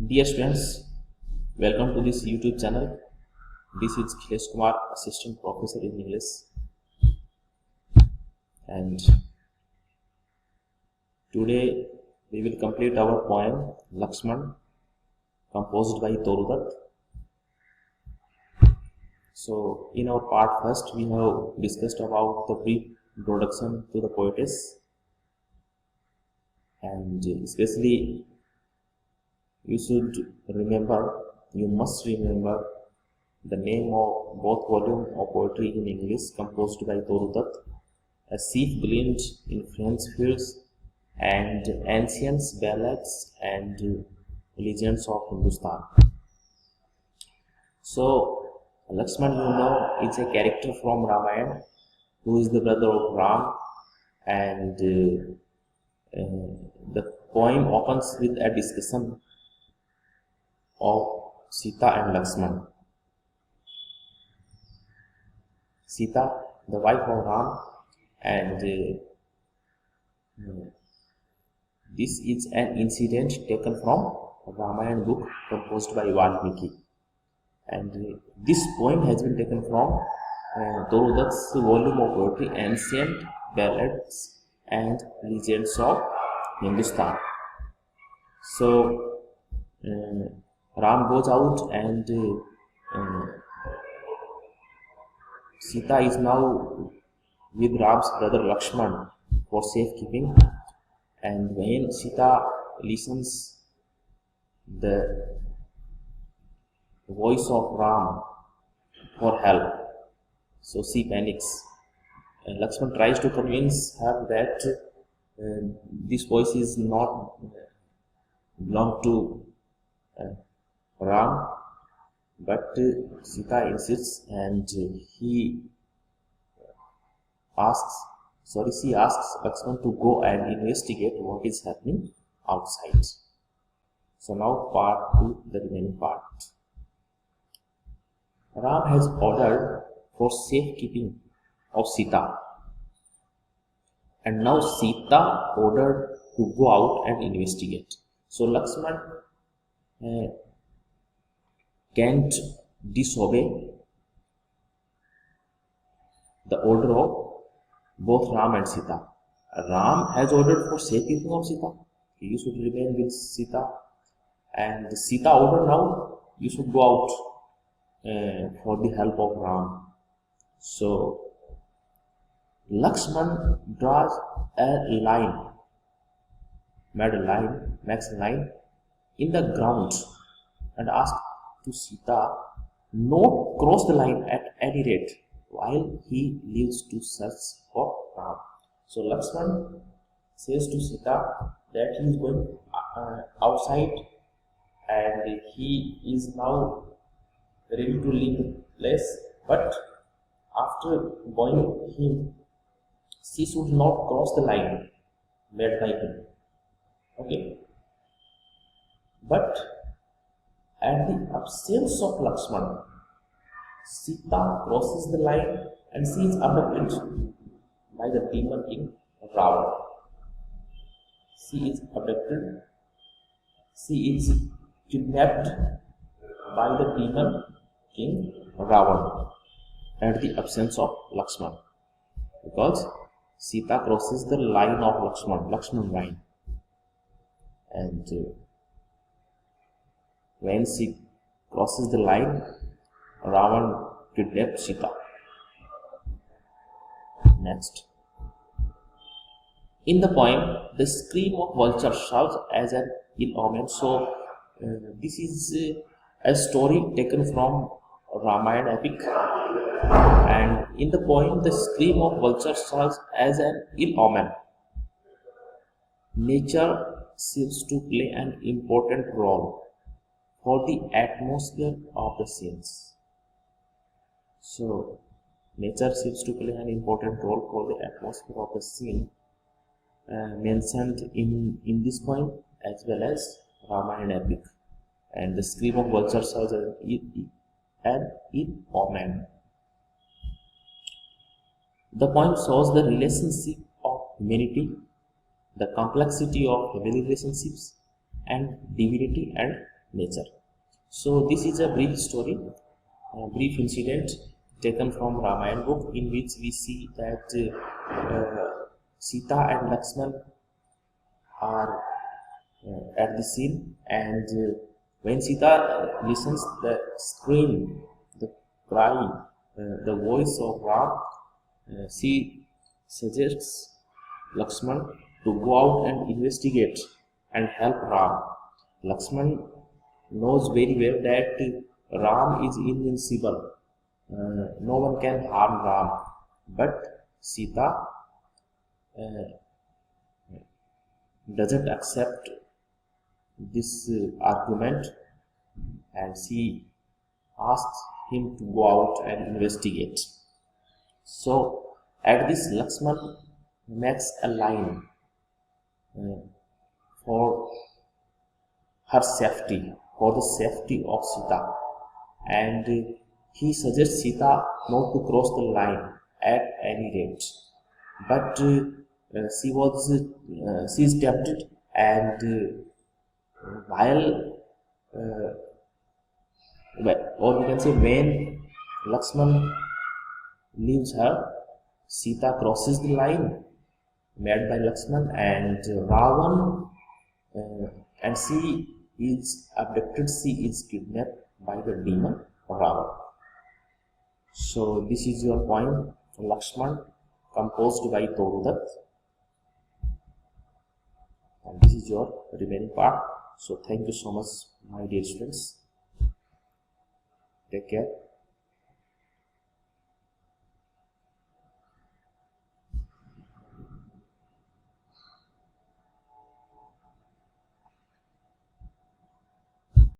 Dear students, welcome to this YouTube channel. This is Lakshman, Assistant Professor in English, and today we will complete our poem Lakshman, composed by Toru Dutt. So, in our part first, we have discussed about the pre-introduction to the poetess, and especially you must remember the name of both volume of poetry in English composed by Toru Dutt, A Sheaf Gleaned in French Fields, and Ancient Ballads and Legends of Hindustan. So, Lakshman, is a character from Ramayana who is the brother of Ram, and the poem opens with a discussion of Sita and Lakshman. Sita, the wife of Ram, and this is an incident taken from Ramayana book composed by Valmiki, and this poem has been taken from Toru Dutt's volume of poetry, Ancient Ballads and Legends of Hindustan. So Ram goes out, and Sita is now with Ram's brother Lakshman for safekeeping. And when Sita listens the voice of Ram for help, so she panics. And Lakshman tries to convince her that this voice is not belong to Ram, but Sita insists, and she asks Lakshman to go and investigate what is happening outside. So now part 2, the remaining part. Ram has ordered for safekeeping of Sita, and now Sita ordered to go out and investigate. So Lakshman can't disobey the order of both Ram and Sita. Ram has ordered for safekeeping of Sita. You should remain with Sita, and Sita ordered now you should go out for the help of Ram. So Lakshman draws a line, makes a line in the ground, and asks to Sita not cross the line at any rate while he leaves to search for Ram. So Lakshman says to Sita that he is going outside, and he is now ready to leave the place, but after going him, she should not cross the line made by him. Okay, but at the absence of Lakshman, Sita crosses the line, and she is abducted by the demon king Ravan. She is kidnapped by the demon king Ravan at the absence of Lakshman, because Sita crosses the line of Lakshman line, and when she crosses the line, Ravan kidnaps Sita. Next. In the poem, the scream of vulture serves as an ill omen. So, this is a story taken from Ramayana epic, and in the poem, the scream of vulture serves as an ill omen. Nature seems to play an important role for the atmosphere of the scenes. So, nature seems to play an important role for the atmosphere of the scene mentioned in this poem as well as Ramayana epic. And the scream of vulture serves as an ill omen. The poem shows the relationship of humanity, the complexity of family relationships, and divinity and nature. So this is a brief story, a brief incident taken from Ramayana book, in which we see that Sita and Lakshman are at the scene, and when Sita listens the scream, the cry, the voice of Ram, she suggests Lakshman to go out and investigate and help Ram. Lakshman knows very well that Ram is invincible. No one can harm Ram. But Sita doesn't accept this argument, and she asks him to go out and investigate. So at this, Lakshman makes a line for her safety, for the safety of Sita, and he suggests Sita not to cross the line at any rate. But she is tempted, and while or we can say when Lakshman leaves her, Sita crosses the line made by Lakshman, and Ravan, and she is abducted, she is kidnapped by the demon Ravan. So this is your point, Lakshman, composed by Toru Dutt, and this is your remaining part. So thank you so much, my dear students. Take care.